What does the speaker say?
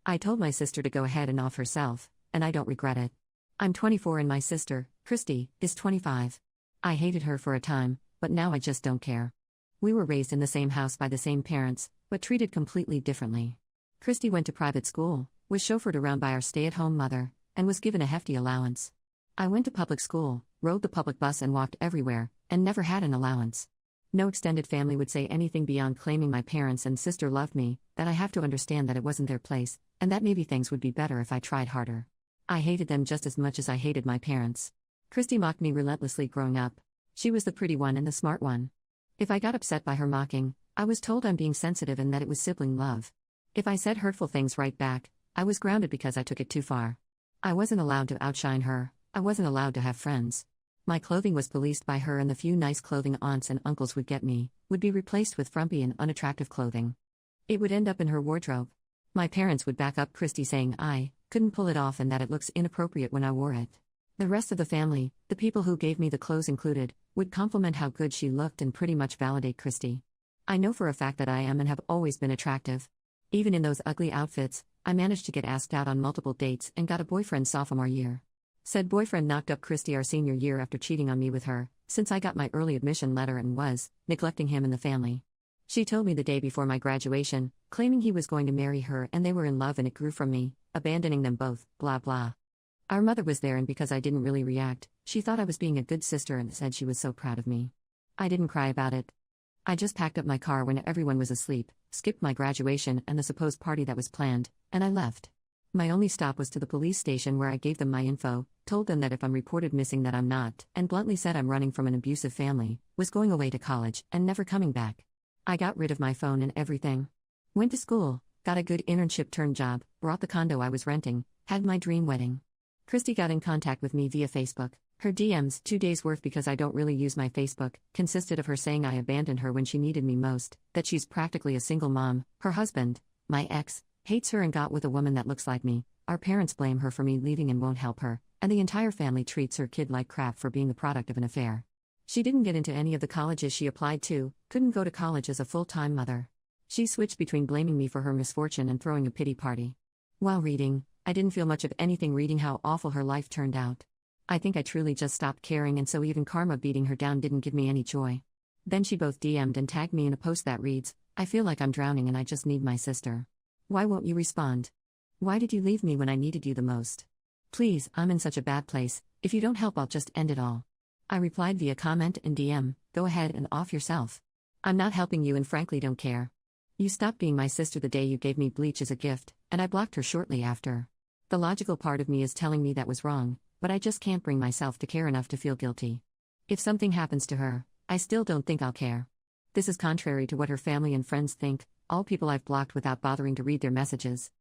I told my sister to go ahead and off herself, and I don't regret it. I'm 24 and my sister, Christy, is 25. I hated her for a time, but now I just don't care. We were raised in the same house by the same parents, but treated completely differently. Christy went to private school, was chauffeured around by our stay-at-home mother, and was given a hefty allowance. I went to public school, rode the public bus and walked everywhere, and never had an allowance. No extended family would say anything beyond claiming my parents and sister loved me, that I have to understand that it wasn't their place, and that maybe things would be better if I tried harder. I hated them just as much as I hated my parents. Christy mocked me relentlessly growing up. She was the pretty one and the smart one. If I got upset by her mocking, I was told I'm being sensitive and that it was sibling love. If I said hurtful things right back, I was grounded because I took it too far. I wasn't allowed to outshine her, I wasn't allowed to have friends. My clothing was policed by her, and the few nice clothing aunts and uncles would get me would be replaced with frumpy and unattractive clothing. It would end up in her wardrobe. My parents would back up Christy, saying I couldn't pull it off and that it looks inappropriate when I wore it. The rest of the family, the people who gave me the clothes included, would compliment how good she looked and pretty much validate Christy. I know for a fact that I am and have always been attractive. Even in those ugly outfits, I managed to get asked out on multiple dates and got a boyfriend sophomore year. Said boyfriend knocked up Christy our senior year after cheating on me with her, since I got my early admission letter and was neglecting him and the family. She told me the day before my graduation, claiming he was going to marry her and they were in love and it grew from me, abandoning them both, blah blah. Our mother was there, and because I didn't really react, she thought I was being a good sister and said she was so proud of me. I didn't cry about it. I just packed up my car when everyone was asleep, skipped my graduation and the supposed party that was planned, and I left. My only stop was to the police station where I gave them my info, told them that if I'm reported missing that I'm not, and bluntly said I'm running from an abusive family, was going away to college, and never coming back. I got rid of my phone and everything. Went to school, got a good internship-turned-job, bought the condo I was renting, had my dream wedding. Christy got in contact with me via Facebook. Her DMs, 2 days worth because I don't really use my Facebook, consisted of her saying I abandoned her when she needed me most, that she's practically a single mom, her husband, my ex, hates her and got with a woman that looks like me, our parents blame her for me leaving and won't help her, and the entire family treats her kid like crap for being the product of an affair. She didn't get into any of the colleges she applied to, couldn't go to college as a full-time mother. She switched between blaming me for her misfortune and throwing a pity party. While reading, I didn't feel much of anything reading how awful her life turned out. I think I truly just stopped caring, and so even karma beating her down didn't give me any joy. Then she both DM'd and tagged me in a post that reads, I feel like I'm drowning and I just need my sister. Why won't you respond? Why did you leave me when I needed you the most? Please, I'm in such a bad place, if you don't help I'll just end it all. I replied via comment and DM, go ahead and off yourself. I'm not helping you and frankly don't care. You stopped being my sister the day you gave me bleach as a gift, and I blocked her shortly after. The logical part of me is telling me that was wrong, but I just can't bring myself to care enough to feel guilty. If something happens to her, I still don't think I'll care. This is contrary to what her family and friends think, all people I've blocked without bothering to read their messages.